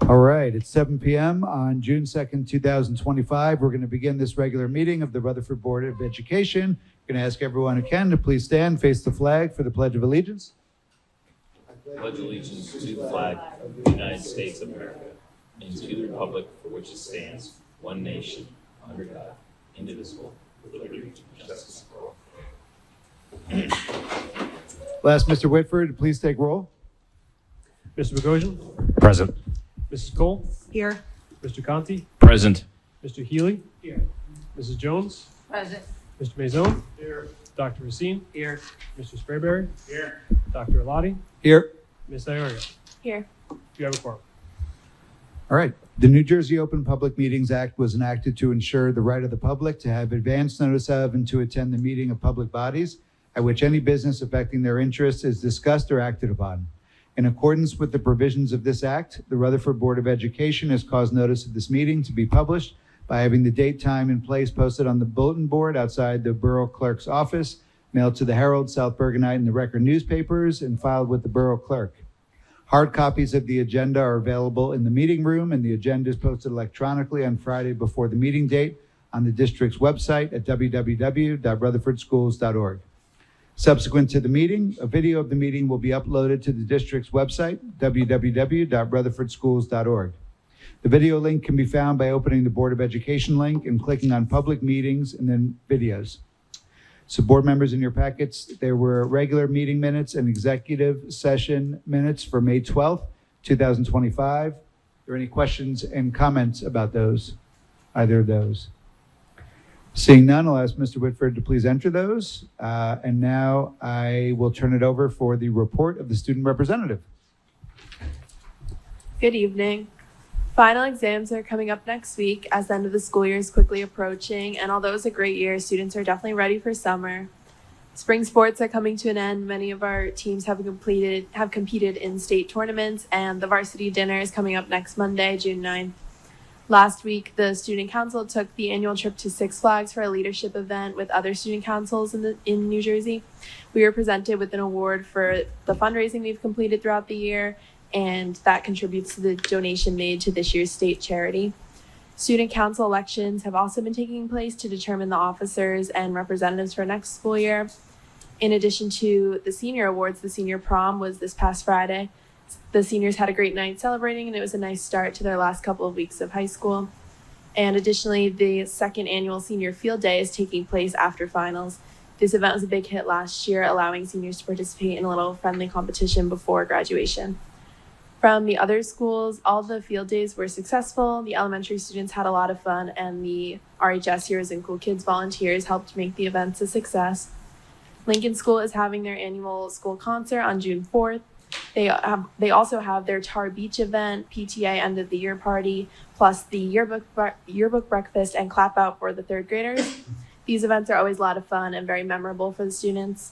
All right, it's 7 p.m. on June 2nd, 2025. We're going to begin this regular meeting of the Rutherford Board of Education. I'm going to ask everyone who can to please stand, face the flag for the Pledge of Allegiance. I pledge allegiance to the flag of the United States of America and to the republic for which it stands, one nation, under God, indivisible, with liberty and justice for all. I'll ask Mr. Whitford to please take roll. Mr. Bogosian? Present. Mrs. Cole? Here. Mr. Conti? Present. Mr. Healy? Here. Mrs. Jones? Present. Mr. Maison? Here. Dr. Racine? Here. Mr. Sprayberry? Here. Dr. Alati? Here. Ms. Iorio? Here. You have a quorum. All right. The New Jersey Open Public Meetings Act was enacted to ensure the right of the public to have advance notice of and to attend the meeting of public bodies at which any business affecting their interests is discussed or acted upon. In accordance with the provisions of this act, the Rutherford Board of Education has caused notice of this meeting to be published by having the date, time, and place posted on the bulletin board outside the Borough Clerk's office, mailed to the Herald, South Bergenite, and the Record newspapers, and filed with the Borough Clerk. Hard copies of the agenda are available in the meeting room, and the agenda is posted electronically on Friday before the meeting date on the district's website at www.rutherfordschools.org. Subsequent to the meeting, a video of the meeting will be uploaded to the district's website, www.rutherfordschools.org. The video link can be found by opening the Board of Education link and clicking on Public Meetings and then Videos. So board members, in your packets, there were regular meeting minutes and executive session minutes for May 12th, 2025. Are there any questions and comments about those, either of those? Seeing none, I'll ask Mr. Whitford to please enter those. And now I will turn it over for the report of the student representative. Good evening. Final exams are coming up next week as the end of the school year is quickly approaching, and although it's a great year, students are definitely ready for summer. Spring sports are coming to an end. Many of our teams have competed in state tournaments, and the varsity dinner is coming up next Monday, June 9th. Last week, the student council took the annual trip to Six Flags for a leadership event with other student councils in New Jersey. We were presented with an award for the fundraising we've completed throughout the year, and that contributes to the donation made to this year's state charity. Student council elections have also been taking place to determine the officers and representatives for next school year. In addition to the senior awards, the senior prom was this past Friday. The seniors had a great night celebrating, and it was a nice start to their last couple of weeks of high school. And additionally, the second annual senior field day is taking place after finals. This event was a big hit last year, allowing seniors to participate in a little friendly competition before graduation. From the other schools, all the field days were successful. The elementary students had a lot of fun, and the RHS Heroes and Cool Kids volunteers helped make the events a success. Lincoln School is having their annual school concert on June 4th. They also have their Tar Beach event, PTA end of the year party, plus the yearbook breakfast and clap out for the third graders. These events are always a lot of fun and very memorable for the students.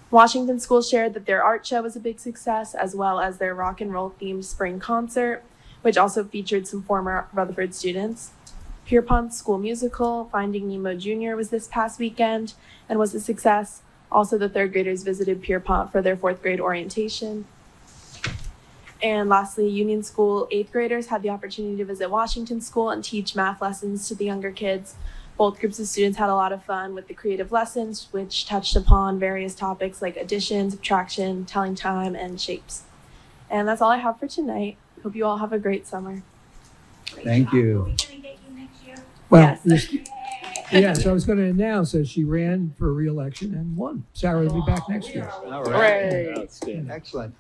Washington School shared that their art show was a big success, as well as their rock and roll themed spring concert, which also featured some former Rutherford students. Pierpont's school musical, Finding Nemo Jr., was this past weekend and was a success. Also, the third graders visited Pierpont for their fourth grade orientation. And lastly, Union School 8th graders had the opportunity to visit Washington School and teach math lessons to the younger kids. Both groups of students had a lot of fun with the creative lessons, which touched upon various topics like addition, subtraction, telling time, and shapes. And that's all I have for tonight. Hope you all have a great summer. Thank you. Well, Yes. yes, I was going to announce that she ran for re-election and won. Sarah will be back next year. All right. Hooray. Outstanding. Excellent.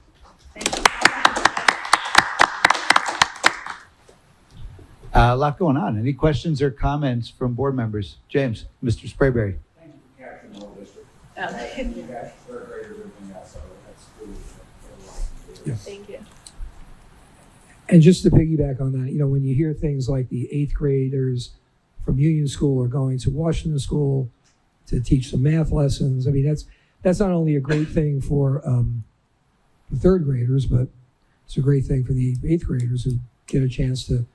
A lot going on. Any questions or comments from board members? James, Mr. Sprayberry. Thank you for capturing the whole district. Oh. You guys, third graders, everything else, so that's really Yeah. Thank you. And just to piggyback on that, when you hear things like the 8th graders from Union School are going to Washington School to teach some math lessons, I mean, that's not only a great thing for the third graders, but it's a great thing for the 8th graders who get a chance to,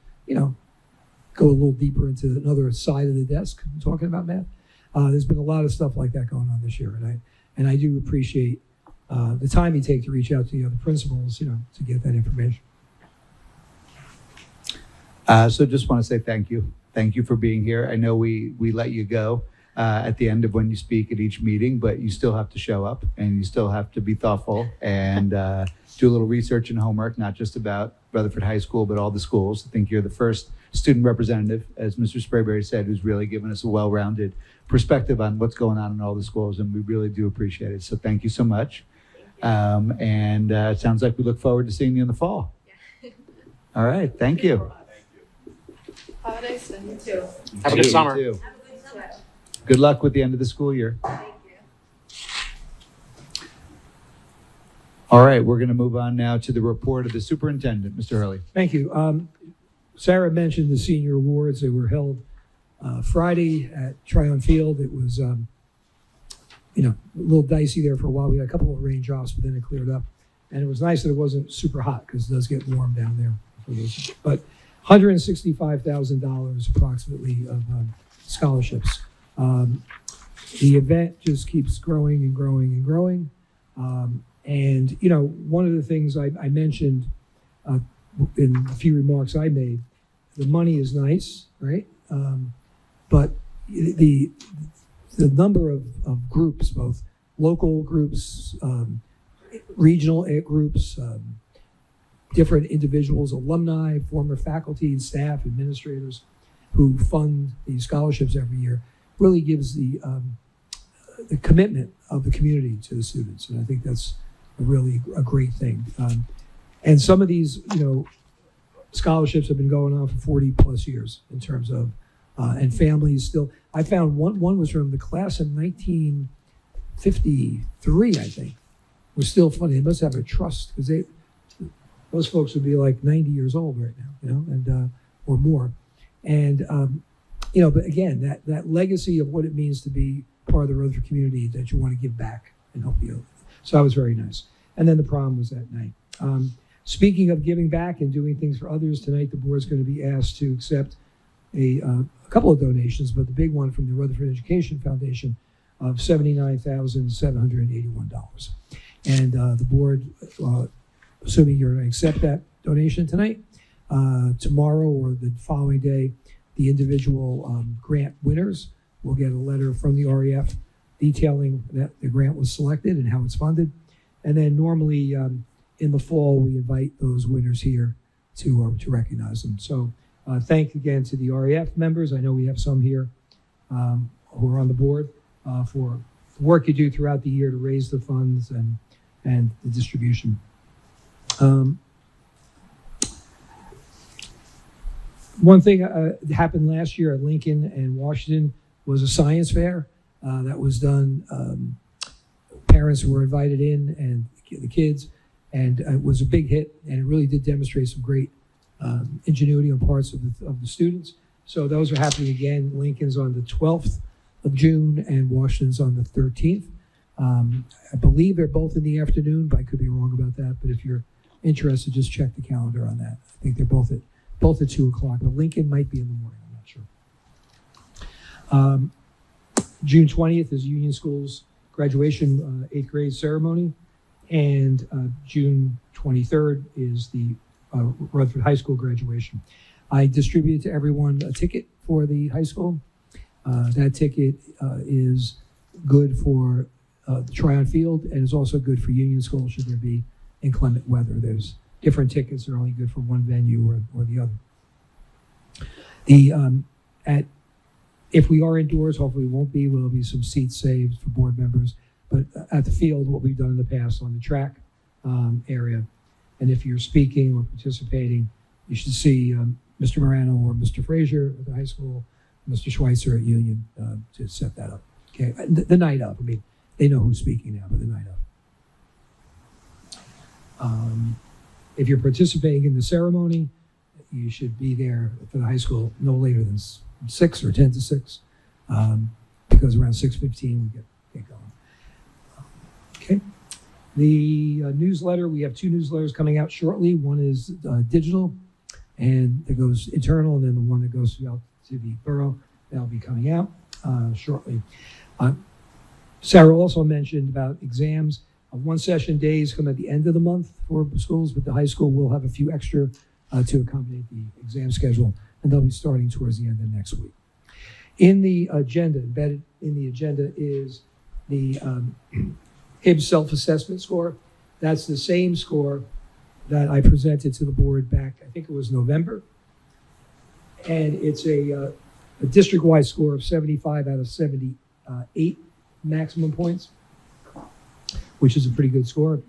go a little deeper into another side of the desk talking about math. There's been a lot of stuff like that going on this year, and I do appreciate the time you take to reach out to the other principals, to get that information. So just want to say thank you. Thank you for being here. I know we let you go at the end of when you speak at each meeting, but you still have to show up and you still have to be thoughtful and do a little research and homework, not just about Rutherford High School, but all the schools. I think you're the first student representative, as Mr. Sprayberry said, who's really given us a well-rounded perspective on what's going on in all the schools, and we really do appreciate it. So thank you so much. And it sounds like we look forward to seeing you in the fall. All right, thank you. Have a nice day. You too. Have a good You summer. too. Good luck with the end of the school year. Thank you. All right, we're going to move on now to the report of the superintendent, Mr. Hurley. Thank you. Sarah mentioned the senior awards. They were held Friday at Tryon Field. It was, a little dicey there for a while. We had a couple of raindrops, but then it cleared up. And it was nice that it wasn't super hot because it does get warm down there. But $165,000 approximately of scholarships. The event just keeps growing and growing and growing. And one of the things I mentioned in a few remarks I made, the money is nice, right? But the number of groups, both local groups, regional groups, different individuals, alumni, former faculty and staff, administrators who fund these scholarships every year, really gives the commitment of the community to the students. And I think that's really a great thing. And some of these, scholarships have been going on for 40 plus years in terms of, and families still, I found one was from the class of 1953, I think, was still funny. They must have a trust because those folks would be like 90 years old right now, and, or more. And, but again, that legacy of what it means to be part of the Rutherford community that you want to give back and help you. So that was very nice. And then the prom was that night. Speaking of giving back and doing things for others, tonight the board is going to be asked to accept a couple of donations, but the big one from the Rutherford Education Foundation of $79,781. And the board, assuming you're going to accept that donation tonight, tomorrow or the following day, the individual grant winners will get a letter from the REF detailing that the grant was selected and how it's funded. And then normally in the fall, we invite those winners here to recognize them. So thank again to the REF members. I know we have some here who are on the board for the work you do throughout the year to raise the funds and the distribution. One thing happened last year at Lincoln and Washington was a science fair that was done. Parents were invited in and the kids, and it was a big hit, and it really did demonstrate some great ingenuity on parts of the students. So those are happening again. Lincoln's on the 12th of June and Washington's on the 13th. I believe they're both in the afternoon, but I could be wrong about that. But if you're interested, just check the calendar on that. I think they're both at 2 o'clock, but Lincoln might be in the morning. I'm not sure. June 20th is Union School's graduation 8th grade ceremony, and June 23rd is the Rutherford High School graduation. I distributed to everyone a ticket for the high school. That ticket is good for the Tryon Field, and is also good for Union School should there be inclement weather. There's different tickets that are only good for one venue or the other. If we are indoors, hopefully we won't be, there'll be some seats saved for board members. But at the field, what we've done in the past on the track area, and if you're speaking or participating, you should see Mr. Morano or Mr. Frazier at the high school, Mr. Schweitzer at Union to set that up. Okay, the night of. I mean, they know who's speaking now, but the night of. If you're participating in the ceremony, you should be there for the high school no later than 6 or 10 to 6, because around 6:15 we get going. Okay. The newsletter, we have 2 newsletters coming out shortly. One is digital, and it goes internal, and then the one that goes out to the borough, that'll be coming out shortly. Sarah also mentioned about exams. One session days come at the end of the month for schools, but the high school will have a few extra to accommodate the exam schedule, and they'll be starting towards the end of next week. In the agenda, embedded in the agenda is the HIBS self-assessment score. That's the same score that I presented to the board back, I think it was November. And it's a district-wide score of 75 out of 78 maximum points, which is a pretty good score.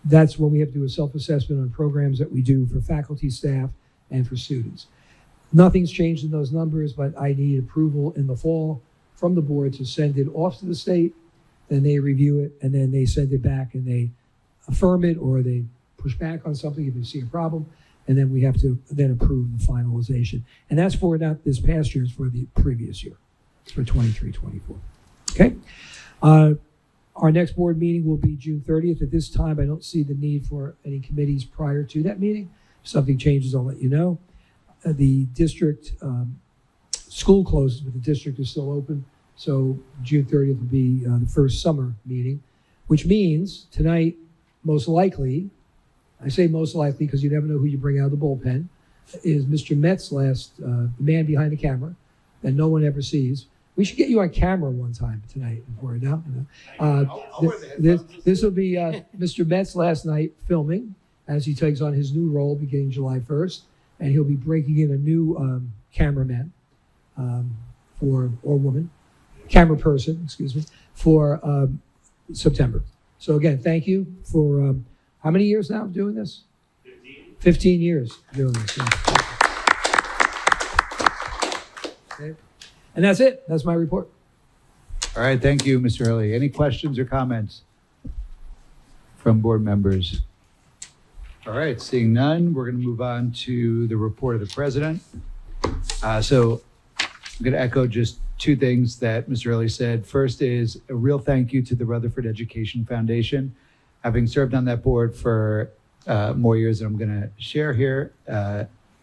That's when we have to do a self-assessment on programs that we do for faculty, staff, and for students. Nothing's changed in those numbers, but I need approval in the fall from the board to send it off to the state. Then they review it, and then they send it back, and they affirm it, or they push back on something if they see a problem, and then we have to then approve the finalization. And that's for not this past year, it's for the previous year. It's for 23-24. Okay? Our next board meeting will be June 30th. At this time, I don't see the need for any committees prior to that meeting. If something changes, I'll let you know. The district, school closes, but the district is still open. So June 30th will be the first summer meeting, which means tonight, most likely, I say most likely because you never know who you bring out of the bullpen, is Mr. Met's last, the man behind the camera that no one ever sees. We should get you on camera one time tonight. This will be Mr. Met's last night filming as he takes on his new role beginning July 1st. And he'll be breaking in a new cameraman or woman, camera person, excuse me, for September. So again, thank you for how many years now of doing this? 15 years doing this. Yeah. Okay. And that's it. That's my report. All right, thank you, Mr. Hurley. Any questions or comments from board members? All right, seeing none, we're going to move on to the report of the president. So I'm going to echo just two things that Mr. Hurley said. First is a real thank you to the Rutherford Education Foundation. Having served on that board for more years than I'm going to share here,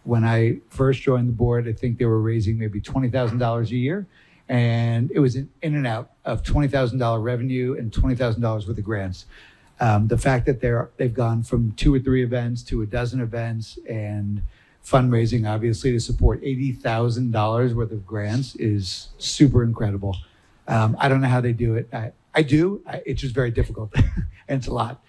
when I first joined the board, I think they were raising maybe $20,000 a year. And it was in and out of $20,000 revenue and $20,000 worth of grants. The fact that they've gone from 2 or 3 events to a dozen events and fundraising, obviously, to support $80,000 worth of grants is super incredible. I don't know how they do it. I do. It's just very difficult, and it's a lot.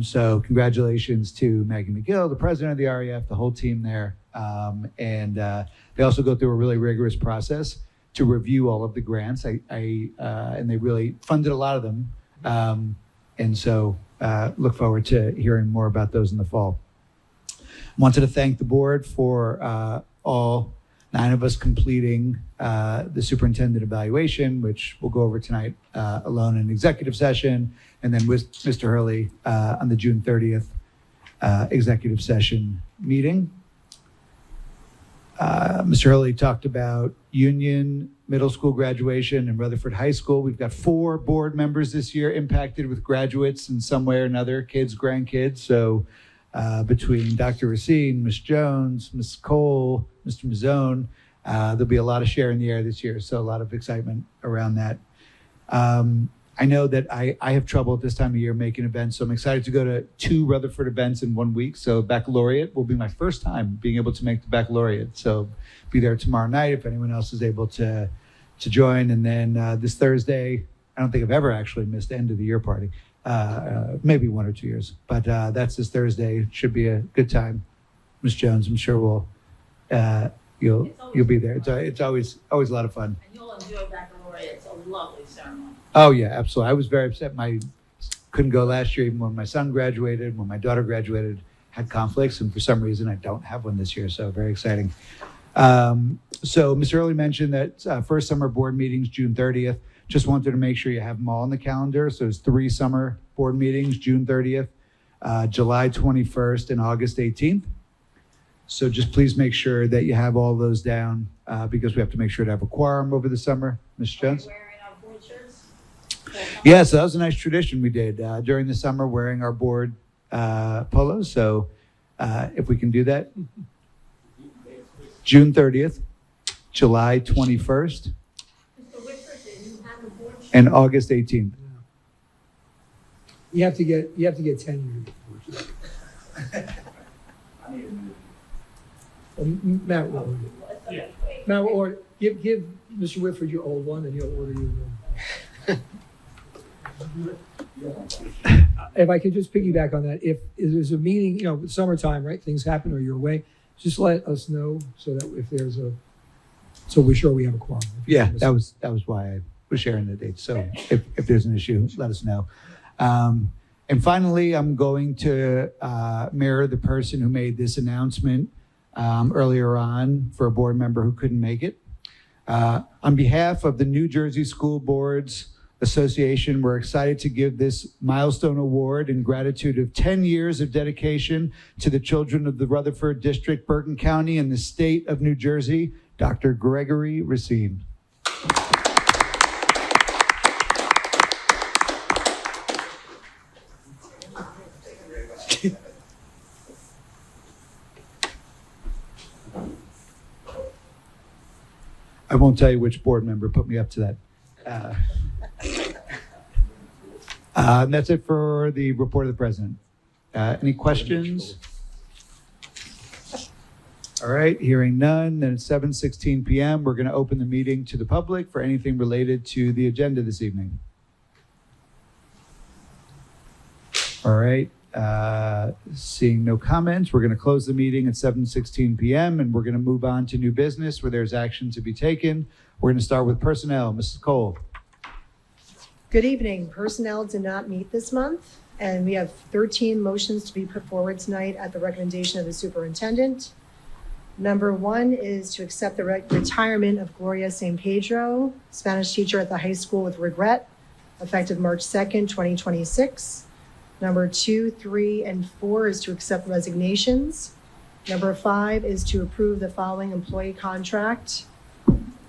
So congratulations to Maggie McGill, the president of the REF, the whole team there. And they also go through a really rigorous process to review all of the grants. And they really funded a lot of them. And so look forward to hearing more about those in the fall. Wanted to thank the board for all 9 of us completing the superintendent evaluation, which we'll go over tonight alone in executive session, and then with Mr. Hurley on the June 30th executive session meeting. Mr. Hurley talked about Union Middle School graduation and Rutherford High School. We've got 4 board members this year impacted with graduates in some way or another, kids, grandkids. So between Dr. Racine, Ms. Jones, Ms. Cole, Mr. Mazzone, there'll be a lot of share in the air this year. So a lot of excitement around that. I know that I have trouble at this time of year making events, so I'm excited to go to 2 Rutherford events in 1 week. So baccalaureate will be my first time being able to make the baccalaureate. So be there tomorrow night if anyone else is able to join. And then this Thursday, I don't think I've ever actually missed the end of the year party, maybe 1 or 2 years. But that's this Thursday. Should be a good time. Ms. Jones, I'm sure you'll be there. It's always a lot of fun. And you'll enjoy baccalaureate. It's a lovely ceremony. Oh yeah, absolutely. I was very upset. Couldn't go last year, even when my son graduated, when my daughter graduated, had conflicts, and for some reason I don't have one this year. So very exciting. So Mr. Early mentioned that first summer board meetings, June 30th. Just wanted to make sure you have them all on the calendar. So there's 3 summer board meetings, June 30th, July 21st, and August 18th. So just please make sure that you have all those down because we have to make sure to have a quorum over the summer. Ms. Jones? Wearing our board shirts? Yeah, so that was a nice tradition we did during the summer, wearing our board polos. So if we can do that, June 30th, July 21st, Mr. Whitford, did you have a board shirt? and August 18th. You have to get tenure. I need a new Matt will order it. Matt will order, give Mr. Whitford your old one and he'll order you a new one. If I could just piggyback on that, if there's a meeting, it's summertime, right? Things happen or you're away, just let us know so that if there's so we're sure we have a quorum. Yeah, that was why I was sharing the dates. So if there's an issue, let us know. And finally, I'm going to mirror the person who made this announcement earlier on for a board member who couldn't make it. On behalf of the New Jersey School Boards Association, we're excited to give this milestone award in gratitude of 10 years of dedication to the children of the Rutherford District, Bergen County, and the state of New Jersey, Dr. Gregory Racine. I won't tell you which board member put me up to that. And that's it for the report of the president. Any questions? All right, hearing none, then it's 7:16 p.m. We're going to open the meeting to the public for anything related to the agenda this evening. All right, seeing no comments, we're going to close the meeting at 7:16 p.m. and we're going to move on to new business where there's action to be taken. We're going to start with personnel. Mrs. Cole. Good evening. Personnel did not meet this month, and we have 13 motions to be put forward tonight at the recommendation of the superintendent. Number 1 is to accept the retirement of Gloria San Pedro, Spanish teacher at the high school with regret, effective March 2nd, 2026. Number 2, 3, and 4 is to accept resignations. Number 5 is to approve the following employee contract,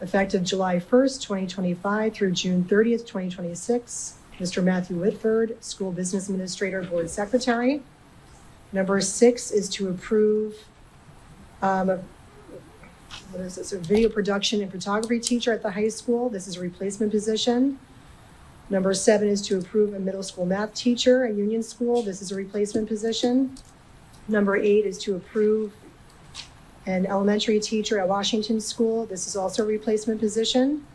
effective July 1st, 2025 through June 30th, 2026. Mr. Matthew Whitford, School Business Administrator, Board Secretary. Number 6 is to approve a video production and photography teacher at the high school. This is a replacement position. Number 7 is to approve a middle school math teacher at Union School. This is a replacement position. Number 8 is to approve an elementary teacher at Washington School. This is also a replacement position.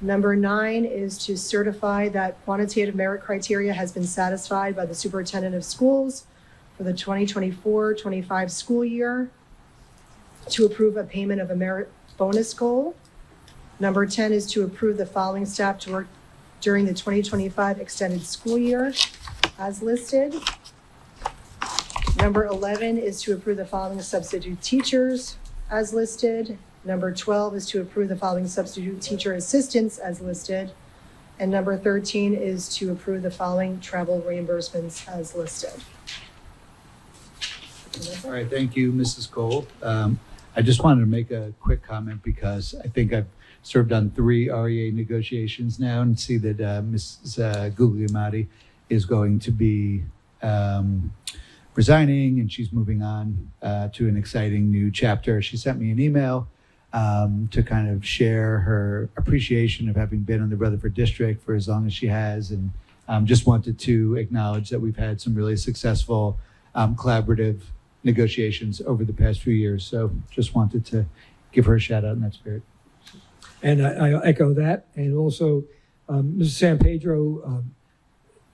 Number 9 is to certify that quantitative merit criteria has been satisfied by the superintendent of schools for the 2024-25 school year. To approve a payment of a merit bonus goal. Number 10 is to approve the following staff to work during the 2025 extended school year as listed. Number 11 is to approve the following substitute teachers as listed. Number 12 is to approve the following substitute teacher assistants as listed. And number 13 is to approve the following travel reimbursements as listed. All right, thank you, Mrs. Cole. I just wanted to make a quick comment because I think I've served on 3 REA negotiations now and see that Mrs. Guglielmati is going to be resigning and she's moving on to an exciting new chapter. She sent me an email to kind of share her appreciation of having been in the Rutherford District for as long as she has, and just wanted to acknowledge that we've had some really successful collaborative negotiations over the past few years. So just wanted to give her a shout out in that spirit. And I echo that. And also, Mrs. San Pedro,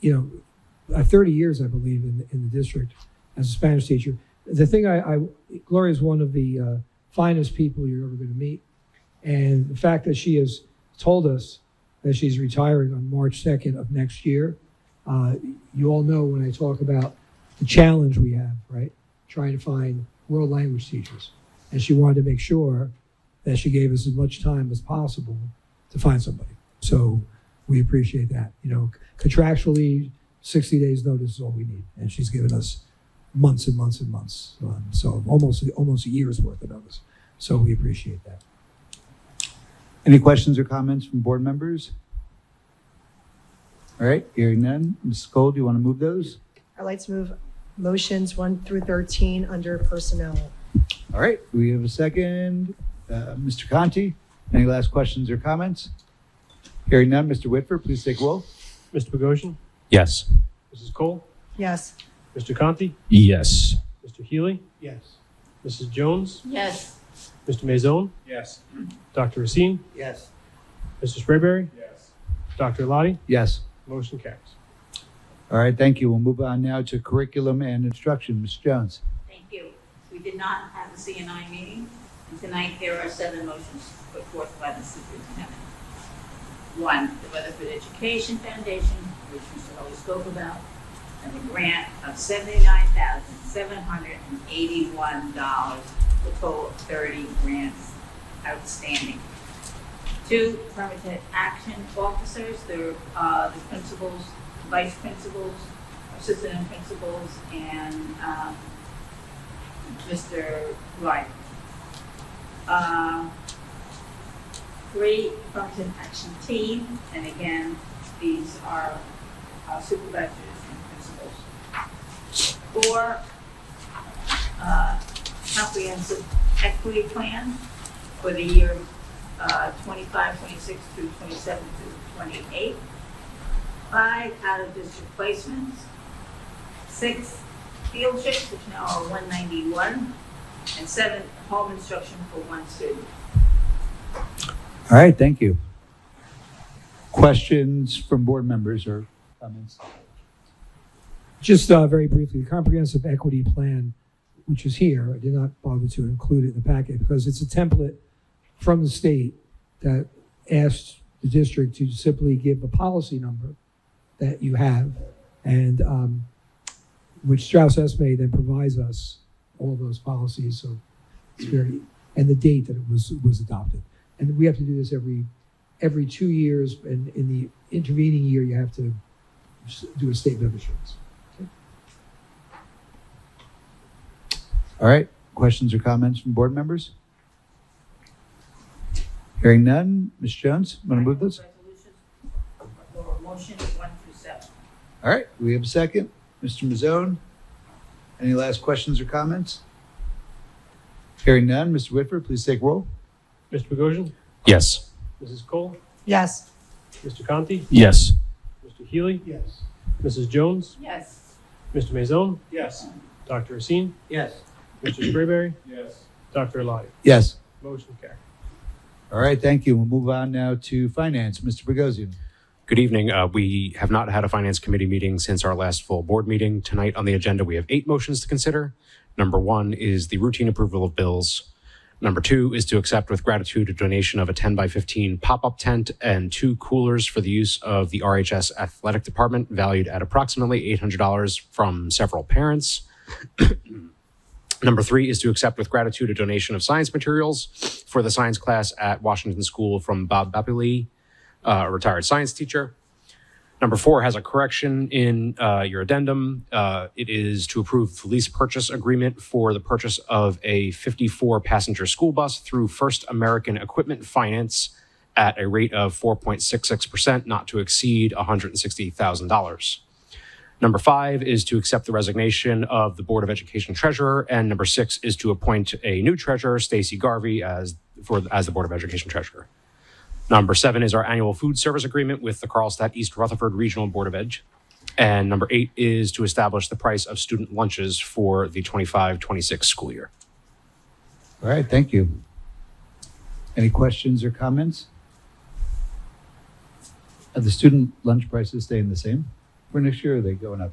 30 years, I believe, in the district as a Spanish teacher. The thing Gloria is one of the finest people you're ever going to meet. And the fact that she has told us that she's retiring on March 2nd of next year, you all know when I talk about the challenge we have, right? Trying to find world language teachers. And she wanted to make sure that she gave us as much time as possible to find somebody. So we appreciate that. Contractually, 60 days notice is all we need. And she's given us months and months and months. So almost a year's worth of notice. So we appreciate that. Any questions or comments from board members? All right, hearing none. Mrs. Cole, do you want to move those? I'd like to move motions 1 through 13 under personnel. All right, we have a second. Mr. Conti, any last questions or comments? Hearing none, Mr. Whitford, please take roll. Mr. Bogosian? Yes. Mrs. Cole? Yes. Mr. Conti? Yes. Mr. Healy? Yes. Mrs. Jones, Yes. Mr. Maison, Yes. Dr. Racine, Yes. Mr. Sprayberry, Yes. Dr. Lottie. Yes. Motion carries. All right, thank you. We'll move on now to curriculum and instruction. Ms. Jones. Thank you. We did not have a CNI meeting, and tonight there are 7 motions put forth by the superintendent. 1, the Rutherford Education Foundation, which Mr. Ellis spoke about, and a grant of $79,781, the total of 30 grants outstanding. 2, affirmative action officers, the principals, vice principals, assistant principals, and Mr. Ryder. 3, affirmative action team, and again, these are supervisors and principals. 4, comprehensive equity plan for the year 25, 26 through 27 through 28. 5, out-of-district placements. 6, field trips, which now are 191. And 7, home instruction for 1 student. All right, thank you. Questions from board members or comments? Just very briefly, the comprehensive equity plan, which is here, I did not bother to include it in the packet because it's a template from the state that asks the district to simply give a policy number that you have, and which Strauss Esme then provides us all those policies. So it's very, and the date that it was adopted. And we have to do this every 2 years, and in the intervening year, you have to do a statement of issuance. All right, questions or comments from board members? Hearing none, Ms. Jones, want to move this? Resolutions or motions 1 through 7. All right, we have a second. Mr. Mazzone, any last questions or comments? Hearing none, Mr. Whitford, please take roll. Mr. Bogosian, Yes. Mrs. Cole, Yes. Mr. Conti, Yes. Mr. Healy, Yes. Mrs. Jones, Yes. Mr. Maison, Yes. Dr. Racine, Yes. Mr. Sprayberry, Yes. Dr. Lottie. Yes. Motion carries. All right, thank you. We'll move on now to finance. Mr. Bogosian. Good evening. We have not had a finance committee meeting since our last full board meeting. Tonight on the agenda, we have 8 motions to consider. Number 1 is the routine approval of bills. Number 2 is to accept with gratitude a donation of a 10 by 15 pop-up tent and 2 coolers for the use of the RHS athletic department, valued at approximately $800 from several parents. Number 3 is to accept with gratitude a donation of science materials for the science class at Washington School from Bob Bapili, a retired science teacher. Number 4 has a correction in your addendum. It is to approve the lease purchase agreement for the purchase of a 54-passenger school bus through First American Equipment Finance at a rate of 4.66%, not to exceed $160,000. Number 5 is to accept the resignation of the Board of Education treasurer, and number 6 is to appoint a new treasurer, Stacy Garvey, as the Board of Education treasurer. Number 7 is our annual food service agreement with the Carlstadt East Rutherford Regional Board of Ed. And number 8 is to establish the price of student lunches for the 25-26 school year. All right, thank you. Any questions or comments? Are the student lunch prices staying the same for next year, or are they going up?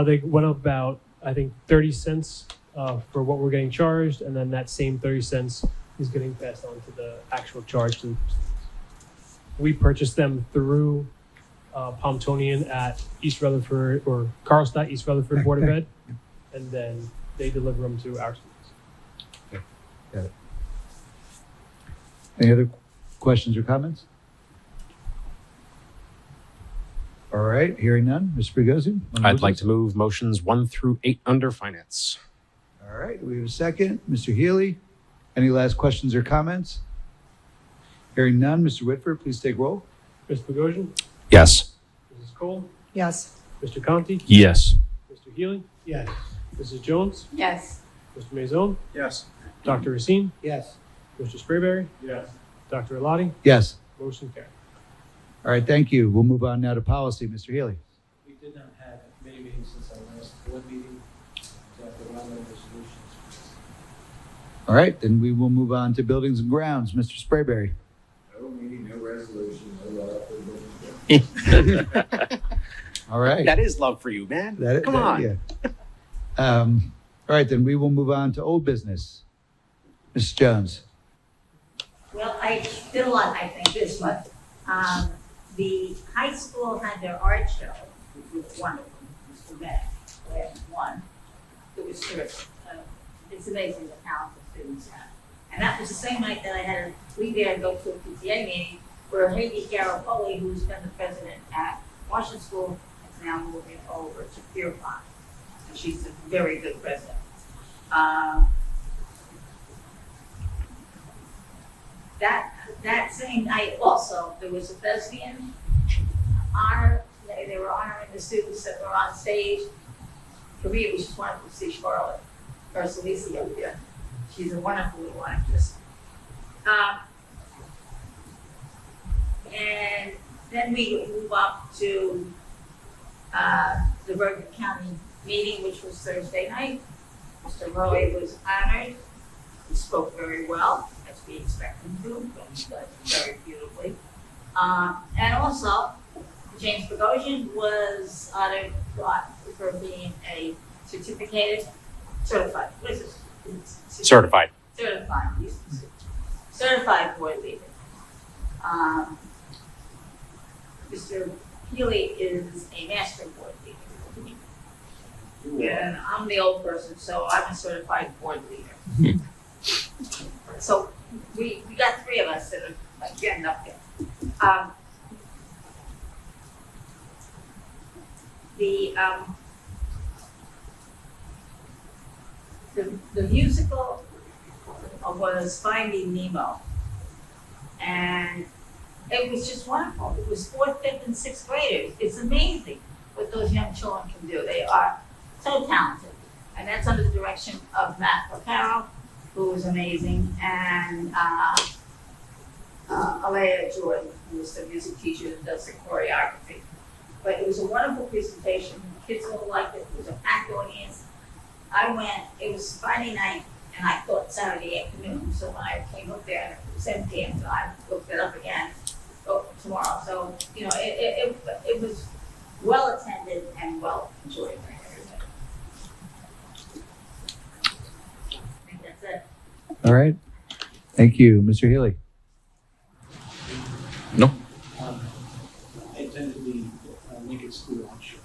They went up about, I think, 30 cents for what we're getting charged, and then that same 30 cents is getting passed on to the actual charge to the students. We purchased them through Pomptonian at East Rutherford, or Carlstadt East Rutherford Board of Ed, and then they deliver them to our students. Got it. Any other questions or comments? All right, hearing none. Mr. Bogosian? I'd like to move motions 1 through 8 under finance. All right, we have a second. Mr. Healy, any last questions or comments? Hearing none. Mr. Whitford, please take roll. Mr. Bogosian, Yes. Mrs. Cole, Yes. Mr. Conti, Yes. Mr. Healy, Yes. Mrs. Jones, Yes. Mr. Maison, Yes. Dr. Racine, Yes. Mr. Sprayberry, Yes. Dr. Lottie. Yes. Motion carries. All right, thank you. We'll move on now to policy. Mr. Healy. We did not have a committee meeting since our last board meeting. So I have to run over resolutions. All right, then we will move on to buildings and grounds. Mr. Sprayberry. No meeting, no resolution, no law for building. All right. That is love for you, man. Come on. Yeah. All right, then we will move on to old business. Mrs. Jones. Well, I did a lot, I think, this month. The high school had their art show, which was wonderful. Mr. Beck, last one. It was terrific. It's amazing the talent the students have. And that was the same night that I had to leave there and go to a PTA meeting where Heidi Garofoli, who's been the president at Washington School, is now moving over to Pierpont. And she's a very good president. That same night also, there was a thespian honor. They were honoring the students that were on stage. For me, it was just wonderful to see Charlotte Garcelisi up there. She's a wonderful little actress. And then we move up to the Rutherford County meeting, which was Thursday night. Mr. Roy was honored. He spoke very well, as we expect him to, but he does very beautifully. And also, James Bogosian was honored for being a certified, what is this? Certified. Certified board leader. Mr. Healy is a master board leader. And I'm the old person, so I'm a certified board leader. So we got three of us that are like getting up there. The musical was Finding Nemo, and it was just wonderful. It was 4th, 5th, and 6th graders. It's amazing what those young children can do. They are so talented, and that's under the direction of Matt Locaro, who was amazing, and Alea Jordan, who was the music teacher that does the choreography. But it was a wonderful presentation. The kids all liked it. It was a packed audience. I went, it was Friday night, and I thought Saturday afternoon. So when I came up there, it was 7 p.m., so I looked it up again tomorrow. So, you know, it was well attended and well enjoyed by everybody. I think that's it. All right. Thank you. Mr. Healy. No. I attended the Lincoln School Art Show.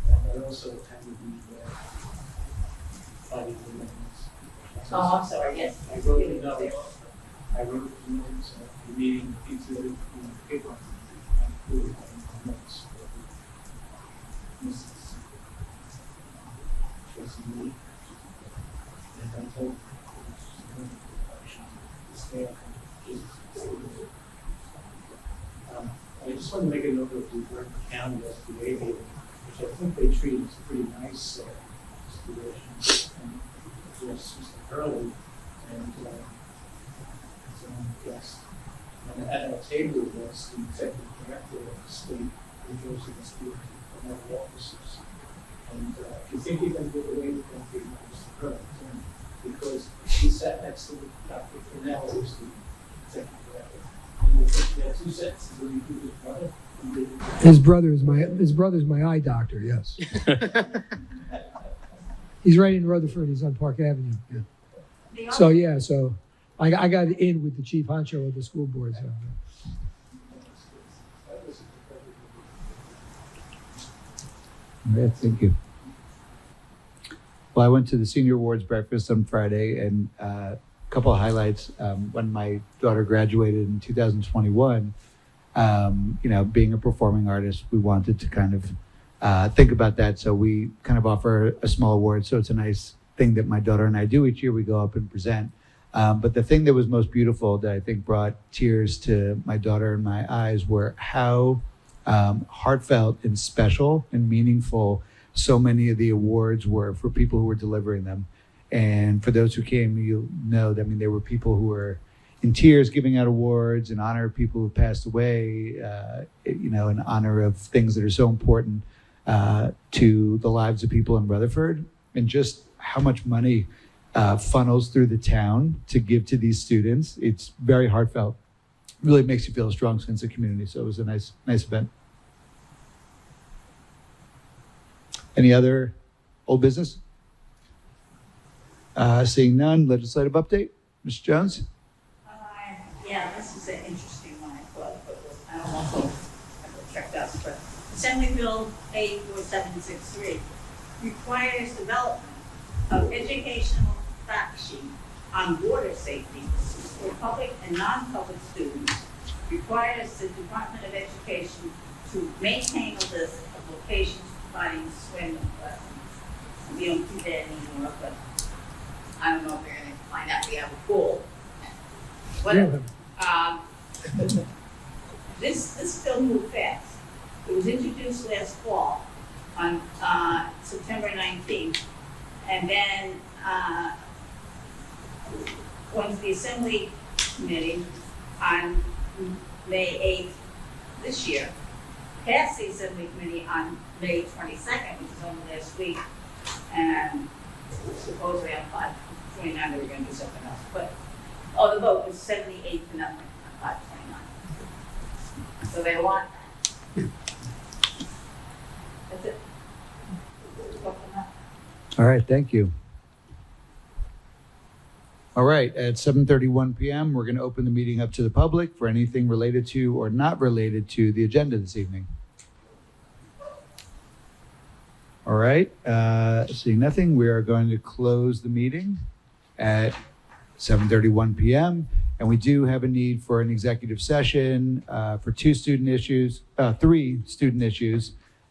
And I also attended the Fighting the Limits. Oh, I'm sorry, yes. I wrote the notes. I wrote the notes of the meeting into the paper. I included the notes. Mrs. Tracy Lee. And I told I just want to make a note of the Rutherford County SBA meeting, which I think they treated as a pretty nice situation. And it was just early and his own guest. And at our table was the executive director of the state New Jersey Institute of Medical Officers. And if you think you're going to get away with that, you Mr. Curran, because he sat next to Dr. Cornell, who's the executive director. And he had 2 sentences when he did his brother. His brother's my eye doctor. Yes. He's right in Rutherford. He's on Park Avenue. Yeah. So I got in with the chief honcho of the school board. So. All right, thank you. Well, I went to the senior awards breakfast on Friday, and a couple of highlights. When my daughter graduated in 2021, being a performing artist, we wanted to kind of think about that. So we kind of offer a small award. So it's a nice thing that my daughter and I do each year. We go up and present. But the thing that was most beautiful that I think brought tears to my daughter and my eyes were how heartfelt and special and meaningful so many of the awards were for people who were delivering them. And for those who came, you know that, there were people who were in tears giving out awards in honor of people who passed away, in honor of things that are so important to the lives of people in Rutherford, and just how much money funnels through the town to give to these students. It's very heartfelt. Really makes you feel a strong sense of community. So it was a nice event. Any other old business? Seeing none, legislative update. Mr. Jones? Yeah, this is an interesting one, I thought, but I don't know if I checked out, but Assembly Bill 84763 requires development of educational fact sheet on water safety for public and non-public students, requires the Department of Education to maintain a list of locations providing swimming lessons. We don't do that anymore, but I don't know if they're gonna find out we have a pool. Whatever. This bill moved fast. It was introduced last fall on September 19th, and then went to the Assembly Committee on May 8th this year. Passed the Assembly Committee on May 22nd, which is only last week, and supposedly on 5/29 they were going to do something else. But the vote was 78 to nothing on 5/29. So they want that. That's it. All right, thank you. All right, at 7:31 p.m., we're going to open the meeting up to the public for anything related to or not related to the agenda this evening. All right, seeing nothing, we are going to close the meeting at 7:31 p.m. And we do have a need for an executive session for three student issues,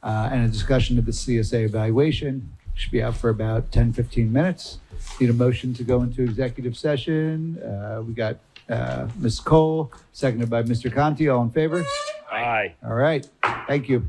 and a discussion of the CSA evaluation. Should be out for about 10, 15 minutes. Need a motion to go into executive session. We got Ms. Cole, seconded by Mr. Conti. All in favor? Aye. All right, thank you.